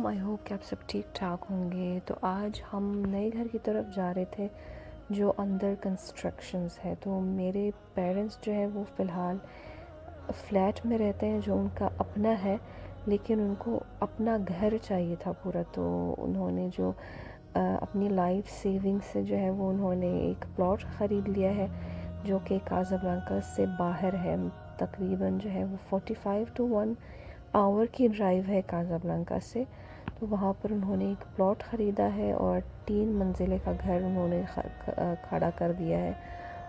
I hope कि आप सब ठीक ठाक होंगे। तो आज हम नए घर की तरफ जा रहे थे जो अंडर कंस्ट्रक्शंस है। तो मेरे पेरेंट्स जो है वो फ़िलहाल फ्लैट में रहते हैं जो उनका अपना है, लेकिन उनको अपना घर चाहिए था पूरा। तो उन्होंने जो अपनी लाइफ सेविंग से जो है वो उन्होंने एक प्लॉट ख़रीद लिया है जो कि काज़ाब्लांका से बाहर है। तकरीबन जो है वो 45 टू 1 आवर की ड्राइव है काज़ाब्लांका से। तो वहाँ पर उन्होंने एक प्लॉट ख़रीदा है और 3 मंजिले का घर उन्होंने खड़ा कर दिया है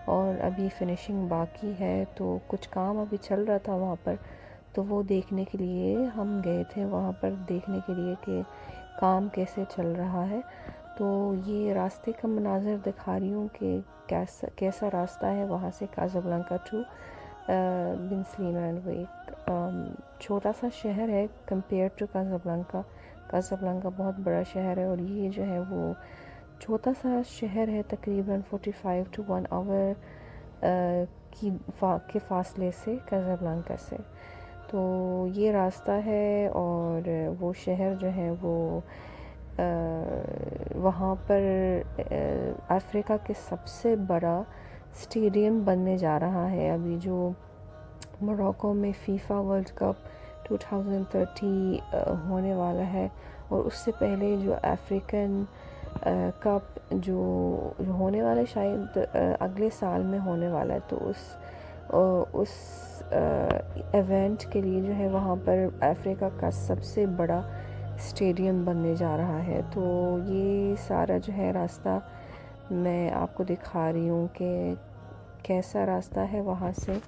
और अभी फिनिशिंग बाकी है। तो कुछ काम अभी चल रहा था वहाँ पर, तो वो देखने के लिए हम गए थे वहाँ पर, देखने के लिए कि काम कैसे चल रहा है। तो ये रास्ते का मनाज़र दिखा रही हूँ कि कैसा रास्ता है वहाँ से काज़ाब्लांका टू बिन स्लीमान। वो एक छोटा सा शहर है कंपेयर टू काज़ाब्लांका। काज़ाब्लांका बहुत बड़ा शहर है और ये जो है वो छोटा सा शहर है, तकरीबन 45 टू 1 आवर के फासले से काज़ाब्लांका से। तो ये रास्ता है और वो शहर जो है वो वहाँ पर अफ्रीका के सबसे बड़ा स्टेडियम बनने जा रहा है। अभी जो मोरक्को में फ़ीफ़ा वर्ल्ड कप 2030 होने वाला है, और उससे पहले जो अफ्रीकन कप जो होने वाला है शायद अगले साल में होने वाला है। तो उस इवेंट के लिए जो है वहाँ पर अफ्रीका का सबसे बड़ा स्टेडियम बनने जा रहा है। तो ये सारा जो है रास्ता मैं आपको दिखा रही हूँ कि कैसा रास्ता है वहाँ से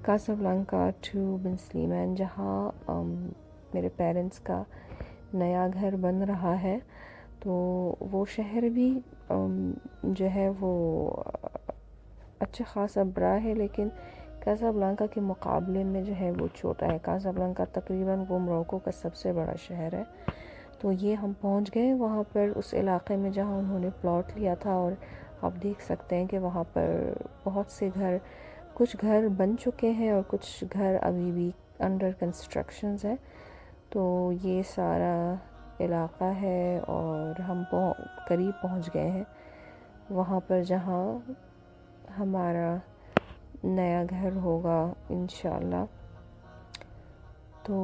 काज़ाब्लांका टू बिन स्लीमान, जहाँ मेरे पेरेंट्स का नया घर बन रहा है। तो वो शहर भी जो है वो अच्छा ख़ासा बड़ा है, लेकिन काज़ाब्लांका के मुकाबले में जो है वो छोटा है। काज़ाब्लांका तकरीबन वो मोरक्को का सबसे बड़ा शहर है। तो ये हम पहुंच गए वहाँ पर उस इलाक़े में जहाँ उन्होंने प्लॉट लिया था, और आप देख सकते हैं कि वहाँ पर बहुत से घर, कुछ घर बन चुके हैं और कुछ घर अभी भी अंडर कंस्ट्रक्शंस है। तो ये सारा इलाक़ा है और हम करीब पहुँच गए हैं वहाँ पर जहाँ हमारा नया घर होगा इंशाल्लाह। तो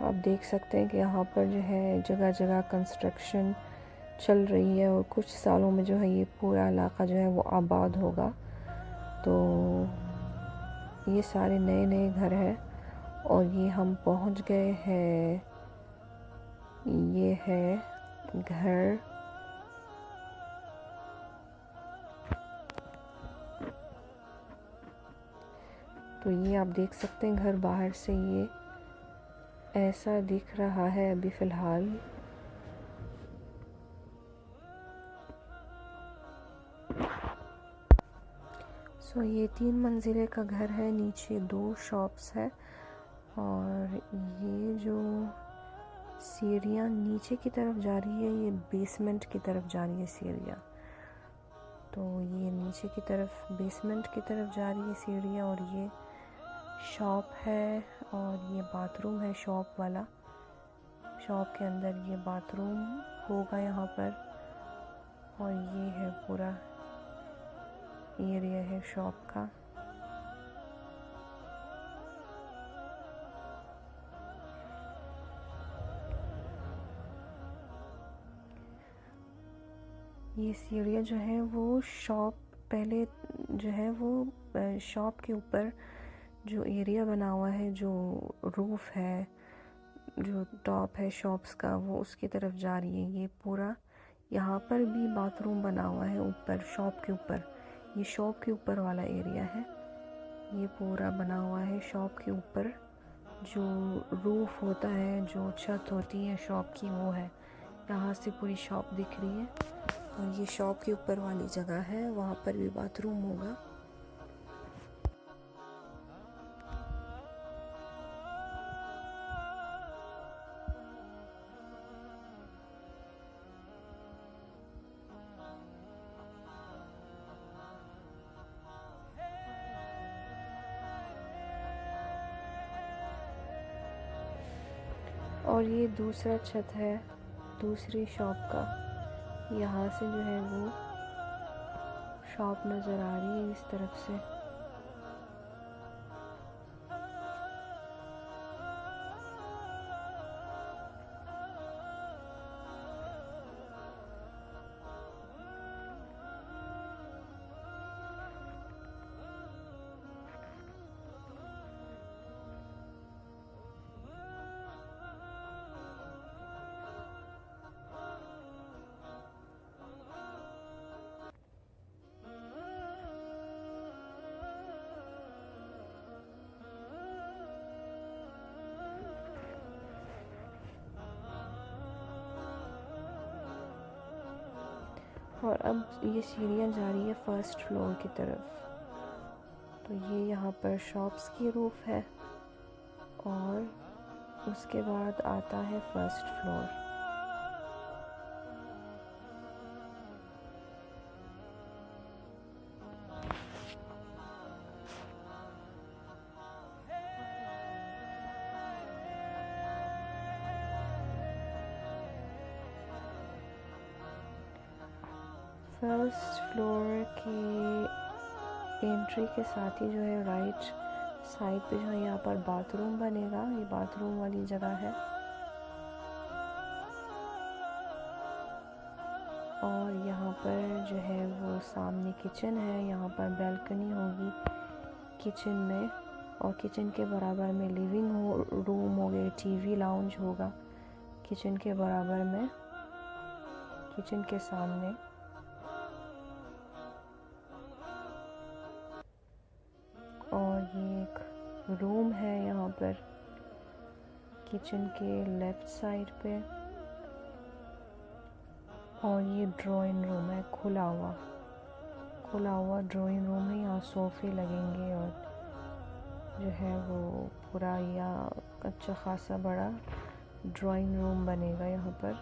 आप देख सकते हैं कि यहाँ पर जो है जगह जगह कंस्ट्रक्शन चल रही है और कुछ सालों में जो है ये पूरा इलाक़ा जो है वो आबाद होगा। तो ये सारे नए नए घर हैं और ये हम पहुँच गए हैं। ये है घर। तो ये आप देख सकते हैं घर बाहर से ये ऐसा दिख रहा है अभी फ़िलहाल। सो ये 3 मंजिले का घर है, नीचे 2 शॉप्स है और ये जो सीढ़ियाँ नीचे की तरफ जा रही है ये बेसमेंट की तरफ जा रही है सीढ़ियाँ। तो ये नीचे की तरफ बेसमेंट की तरफ जा रही है सीढ़ियाँ और ये शॉप है और ये बाथरूम है शॉप वाला। शॉप के अंदर ये बाथरूम होगा यहाँ पर, और ये है पूरा एरिया है शॉप का। ये सीढ़ियाँ जो है वो शॉप, पहले जो है वो शॉप के ऊपर जो एरिया बना हुआ है, जो रूफ़ है, जो टॉप है शॉप्स का, वो उसकी तरफ जा रही है। ये पूरा यहाँ पर भी बाथरूम बना हुआ है ऊपर शॉप के ऊपर। ये शॉप के ऊपर वाला एरिया है, ये पूरा बना हुआ है शॉप के ऊपर। जो रूफ़ होता है, जो छत होती है शॉप की, वो है। यहाँ से पूरी शॉप दिख रही है और ये शॉप के ऊपर वाली जगह है, वहाँ पर भी बाथरूम होगा। और ये दूसरा छत है दूसरी शॉप का, यहाँ से जो है वो शॉप नज़र आ रही है इस तरफ से। और अब ये सीढ़ियाँ जा रही है फर्स्ट फ्लोर की तरफ। तो ये यहाँ पर शॉप्स की रूफ है और उसके बाद आता है फर्स्ट फ्लोर। फर्स्ट फ्लोर के एंट्री के साथ ही जो है राइट साइड पे जो है यहाँ पर बाथरूम बनेगा। ये बाथरूम वाली जगह है और यहाँ पर जो है वो सामने किचन है। यहाँ पर बैल्कनी होगी किचन में और किचन के बराबर में लिविंग रूम हो गए, टीवी लाउंज होगा किचन के बराबर में, किचन के सामने। और ये एक रूम है यहाँ पर किचन के लेफ्ट साइड पे। और ये ड्राइंग रूम है, खुला हुआ ड्राइंग रूम है। यहाँ सोफ़े लगेंगे और जो है वो पूरा या अच्छा खासा बड़ा ड्राइंग रूम बनेगा यहाँ पर।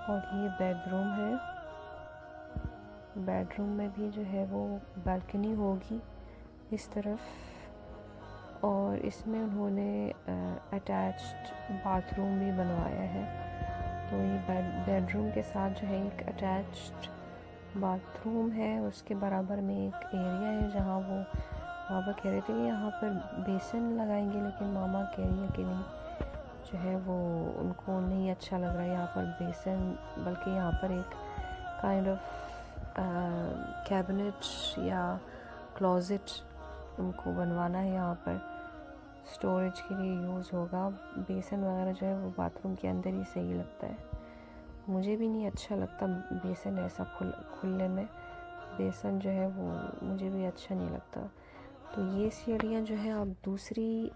और ये बेडरूम है। बेडरूम में भी जो है वो बालकनी होगी इस तरफ और इसमें उन्होंने अटैच्ड बाथरूम भी बनवाया है। तो ये बेडरूम के साथ जो है एक अटैच्ड बाथरूम है। उसके बराबर में एक एरिया है जहाँ वो पापा कह रहे थे कि यहाँ पर बेसन लगाएंगे, लेकिन मामा कह रही है कि नहीं, जो है वो उनको नहीं अच्छा लग रहा है यहाँ पर बेसन, बल्कि यहाँ पर एक काइंड ऑफ कैबिनेट या क्लोज़ेट उनको बनवाना है। यहाँ पर स्टोरेज के लिए यूज़ होगा। बेसन वगैरह जो है वो बाथरूम के अंदर ही सही लगता है। मुझे भी नहीं अच्छा लगता बेसन ऐसा खुले में, बेसन जो है वो मुझे भी अच्छा नहीं लगता। तो ये सीढ़ियाँ जो है अब दूसरी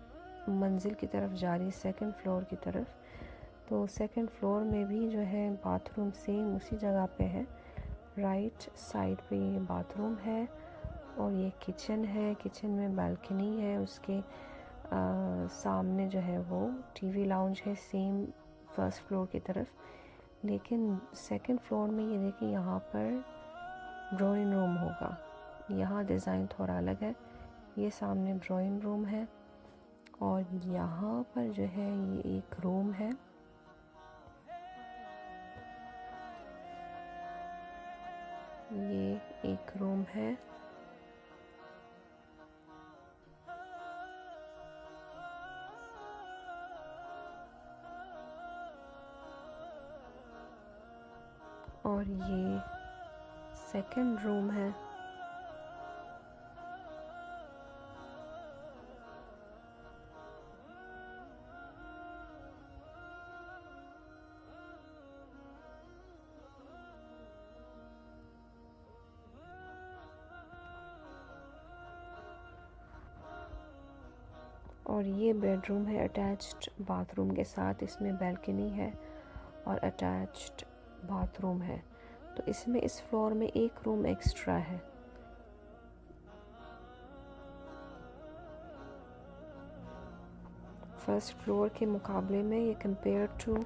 मंजिल की तरफ जा रही है, सेकंड फ्लोर की तरफ। तो सेकंड फ्लोर में भी जो है बाथरूम सेम उसी जगह पे है। राइट साइड पे ये बाथरूम है और ये किचन है। किचन में बालकनी है, उसके सामने जो है वो टीवी लाउंज है सेम फर्स्ट फ्लोर की तरफ। लेकिन सेकंड फ्लोर में ये देखिए यहाँ पर ड्राइंग रूम होगा। यहाँ डिज़ाइन थोड़ा अलग है। ये सामने ड्राइंग रूम है और यहाँ पर जो है ये एक रूम है। ये एक रूम है और ये सेकंड रूम है। और ये बेडरूम है अटैच्ड बाथरूम के साथ। इसमें बैल्कनी है और अटैच्ड बाथरूम है। तो इसमें इस फ्लोर में एक रूम एक्स्ट्रा है। फर्स्ट फ्लोर के मुकाबले में ये कंपेयर टू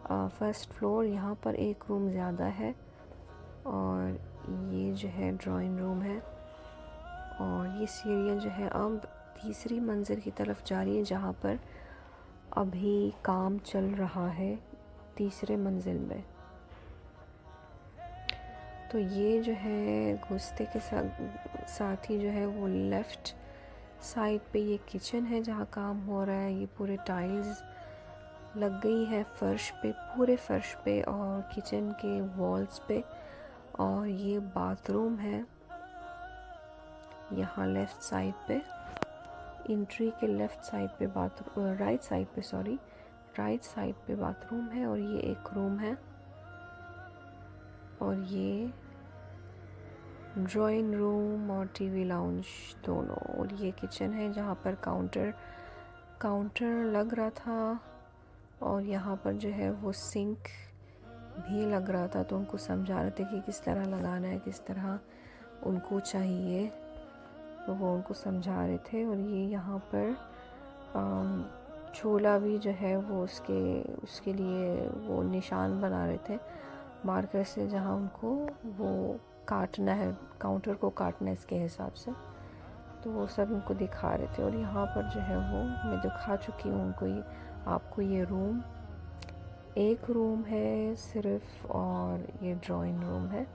फर्स्ट फ्लोर यहाँ पर एक रूम ज़्यादा है। और ये जो है ड्राइंग रूम है और ये सीढ़ियाँ जो है अब तीसरी मंजिल की तरफ जा रही है, जहाँ पर अभी काम चल रहा है तीसरे मंजिल में। तो ये जो है घुसते के साथ ही जो है वो लेफ़्ट साइड पे ये किचन है जहाँ काम हो रहा है। ये पूरे टाइल्स लग गई है फर्श पे, पूरे फर्श पे और किचन के वॉल्स पे। और ये बाथरूम है यहाँ लेफ़्ट साइड पे, एंट्री के लेफ़्ट साइड पे बाथरूम, राइट साइड पे सॉरी, राइट साइड पे बाथरूम है। और ये एक रूम है और ये ड्राइंग रूम और टीवी लाउंज दोनों। और ये किचन है जहाँ पर काउंटर लग रहा था और यहाँ पर जो है वो सिंक भी लग रहा था। तो उनको समझा रहे थे कि किस तरह लगाना है, किस तरह उनको चाहिए, तो वो उनको समझा रहे थे। और ये यहाँ पर चूल्हा भी जो है वो उसके लिए वो निशान बना रहे थे मार्कर से, जहाँ उनको वो काटना है, काउंटर को काटना है इसके हिसाब से। तो वो सब उनको दिखा रहे थे। और यहाँ पर जो है वो मैं दिखा चुकी हूँ उनको आपको ये रूम, एक रूम है सिर्फ और ये ड्राइंग रूम है,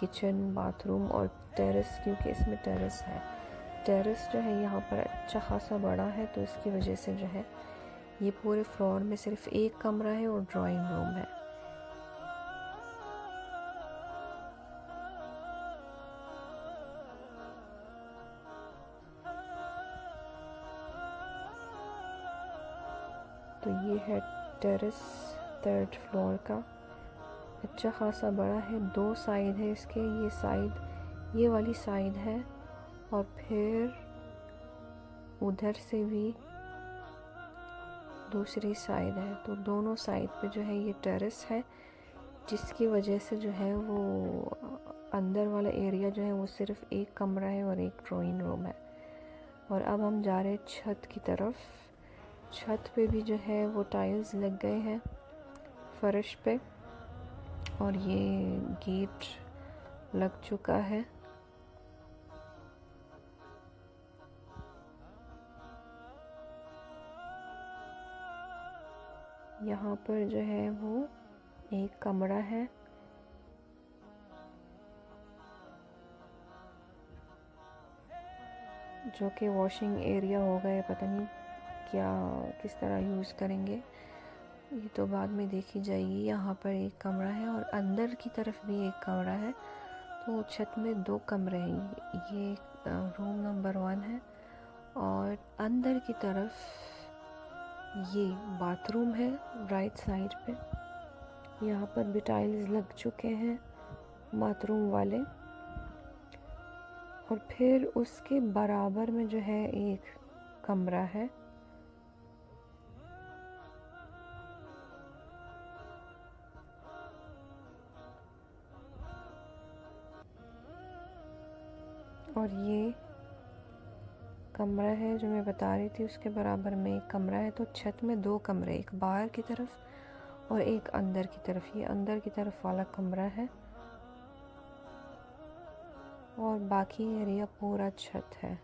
किचन, बाथरूम और टेरेस, क्योंकि इसमें टेरेस है। टेरेस जो है यहाँ पर अच्छा खासा बड़ा है, तो इसकी वजह से जो है ये पूरे फ्लोर में सिर्फ एक कमरा है और ड्राइंग रूम है। तो ये है टेरेस 3rd फ्लोर का, अच्छा खासा बड़ा है। 2 साइड है इसके, ये साइड, ये वाली साइड है और फिर उधर से भी दूसरी साइड है। तो दोनों साइड पे जो है ये टेरेस है, जिसकी वजह से जो है वो अंदर वाला एरिया जो है वो सिर्फ एक कमरा है और एक ड्राइंग रूम है। और अब हम जा रहे हैं छत की तरफ। छत पे भी जो है वो टाइल्स लग गए हैं फर्श पे और ये गेट लग चुका है। यहाँ पर जो है वो एक कमरा है, जो कि वॉशिंग एरिया होगा या पता नहीं क्या, किस तरह यूज़ करेंगे ये तो बाद में देखी जाएगी। यहाँ पर एक कमरा है और अंदर की तरफ भी एक कमरा है। तो छत में 2 कमरे हैं। ये रूम नंबर 1 है और अंदर की तरफ ये बाथरूम है राइट साइड पे। यहाँ पर भी टाइल्स लग चुके हैं बाथरूम वाले। और फिर उसके बराबर में जो है एक कमरा है, और ये कमरा है जो मैं बता रही थी, उसके बराबर में एक कमरा है। तो छत में 2 कमरे, एक बाहर की तरफ और एक अंदर की तरफ। ये अंदर की तरफ वाला कमरा है और बाकी एरिया पूरा छत है।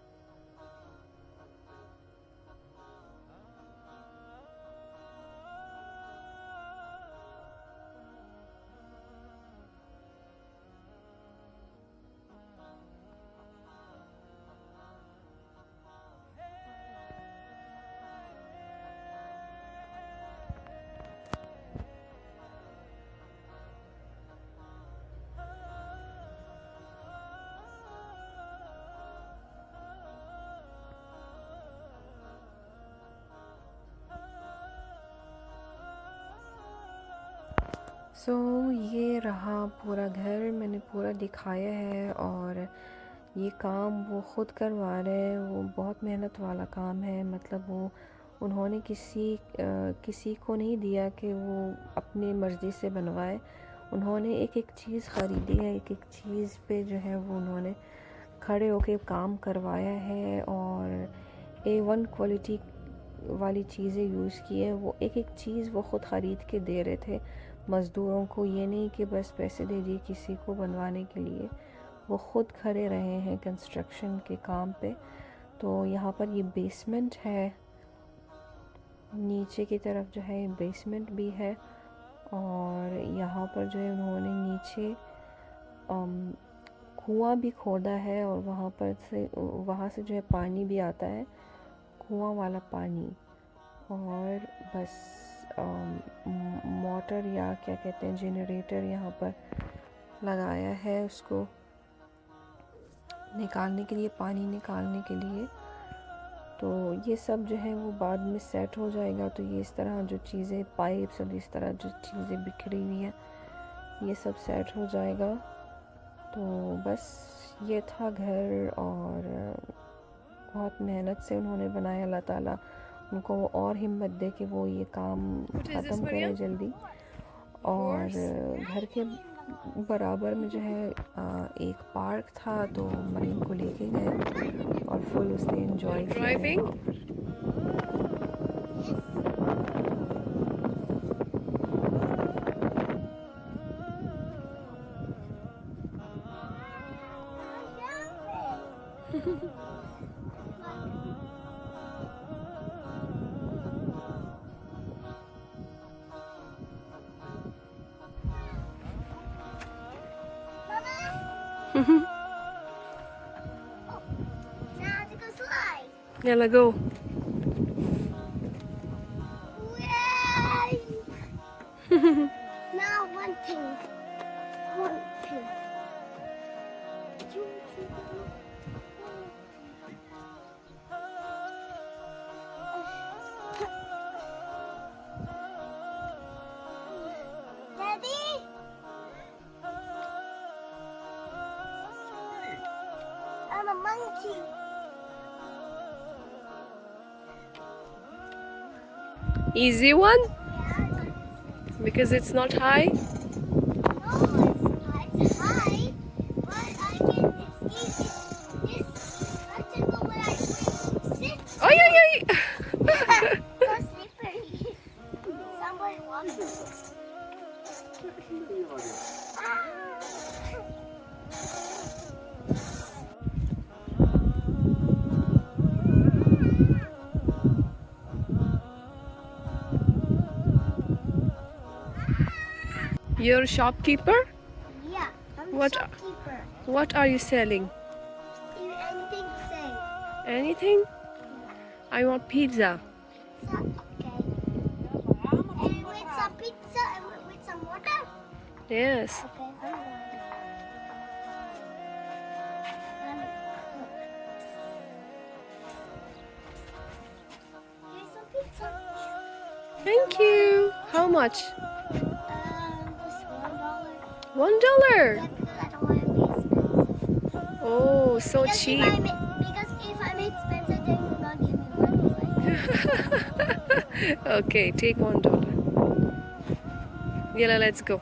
सो ये रहा पूरा घर, मैंने पूरा दिखाया है। और ये काम वो ख़ुद करवा रहे हैं, वो बहुत मेहनत वाला काम है। मतलब वो उन्होंने किसी को नहीं दिया कि वो अपनी मर्ज़ी से बनवाए। उन्होंने एक एक चीज़ ख़रीदी है, एक एक चीज़ पे जो है वो उन्होंने खड़े होके काम करवाया है और A1 क्वालिटी वाली चीज़ें यूज़ की है। वो एक एक चीज़ वो ख़ुद ख़रीद के दे रहे थे मज़दूरों को, ये नहीं कि बस पैसे दे दिए किसी को बनवाने के लिए। वो ख़ुद खड़े रहे हैं कंस्ट्रक्शन के काम पे। तो यहाँ पर ये बेसमेंट है, नीचे की तरफ जो है बेसमेंट भी है और यहाँ पर जो है उन्होंने नीचे कुआं भी खोदा है और वहाँ से जो है पानी भी आता है, कुआं वाला पानी। और बस मोटर या क्या कहते हैं जनरेटर यहाँ पर लगाया है उसको निकालने के लिए, पानी निकालने के लिए। तो ये सब जो है वो बाद में सेट हो जाएगा। तो ये इस तरह जो चीज़ें पाइप्स और इस तरह जो चीज़ें बिखरी हुई हैं ये सब सेट हो जाएगा। तो बस ये था घर, और बहुत मेहनत से उन्होंने बनाया। अल्लाह ताला उनको और हिम्मत दे कि वो ये काम ख़त्म करें जल्दी। और घर के बराबर में जो है एक पार्क था, तो मरीम को लेके गए और फुल उसने एंजॉय किया। Yalla, go. Now one thing. Daddy? I'm a monkey. Easy one? Because it's not high? No, it's high. But it's easy. It's comfortable when I sit. Oh, yeah, yeah. So slippery. Somebody walks You're a shopkeeper? Yeah, I'm What- a shopkeeper. What are you selling? Anything to say. Anything? I want pizza. So, okay. And with some pizza and with some water? Yes. Okay, here's some pizza. Thank you. How much? Just $1. $1. Yeah, because I don't want to be expensive. Oh, so Because cheap. because if I'm expensive, then you'll not give me money. Okay, take $1. Yalla, let's go.